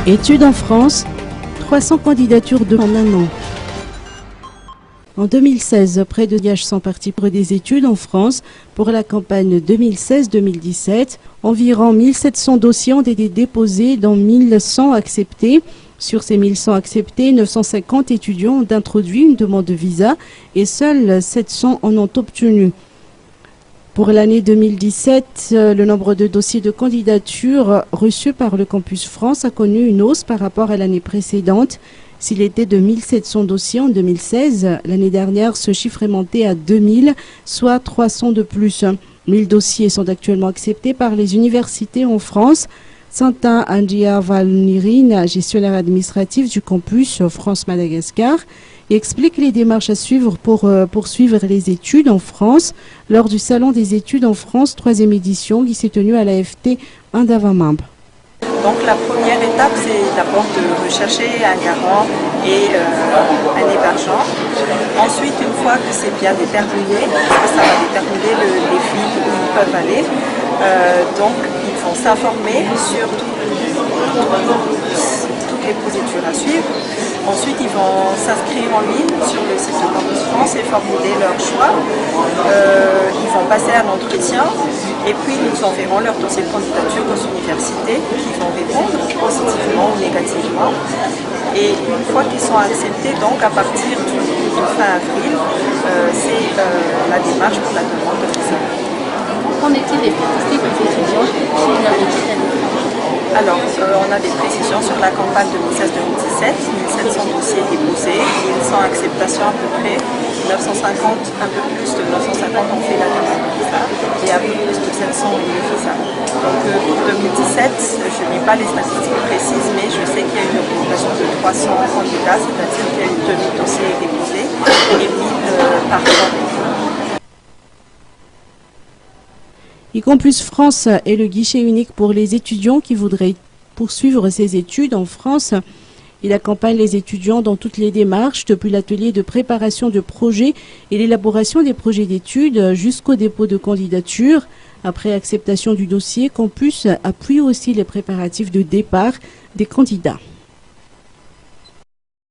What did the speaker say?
Études en France, 300 candidatures en un an. En 2016, près de gages sont partis pour des études en France. Pour la campagne 2016-2017, environ 1700 dossiers ont été déposés, dont 1100 acceptés. Sur ces 1100 acceptés, 950 étudiants ont introduit une demande de visa et seuls 700 en ont obtenu. Pour l'année 2017, le nombre de dossiers de candidature reçus par le Campus France a connu une hausse par rapport à l'année précédente. S'il était de 1700 dossiers en 2016, l'année dernière, ce chiffre est monté à 2000, soit 300 de plus. 1000 dossiers sont actuellement acceptés par les universités en France. Santa Andrea Valnirine, gestionnaire administratif du Campus France-Madagascar, explique les démarches à suivre pour poursuivre les études en France lors du Salon des études en France 3e édition qui s'est tenu à l'AFT Indavamambe. Donc la première étape, c'est d'abord de rechercher un garant et un hébergement. Ensuite, une fois que c'est bien déterminé, ça va déterminer les filles où ils peuvent aller, donc ils vont s'informer sur toutes les procédures à suivre. Ensuite, ils vont s'inscrire en ligne sur le site de Campus France et formuler leur choix. Ils vont passer un entretien et puis nous enverrons leur dossier de candidature aux universités qui vont répondre positivement ou négativement. Et une fois qu'ils sont acceptés, donc à partir du fin avril, c'est la démarche pour la demande de visa. Qu'en est-il des statistiques des étudiants qui leur études à l'étranger? Alors, on a des précisions sur la campagne 2016-2017, 1700 dossiers déposés, 1100 acceptations à peu près, 950, un peu plus de 950 ont fait la demande de visa et un peu plus de 700 ont eu le visa. Donc pour 2017, je n'ai pas les statistiques précises, mais je sais qu'il y a une augmentation de 300 candidats, c'est-à-dire qu'il y a eu 2000 dossiers déposés et 1000 par an. Campus France est le guichet unique pour les étudiants qui voudraient poursuivre ses études en France. Il accompagne les étudiants dans toutes les démarches, depuis l'atelier de préparation de projets et l'élaboration des projets d'études jusqu'au dépôt de candidature. Après acceptation du dossier, Campus appuie aussi les préparatifs de départ des candidats.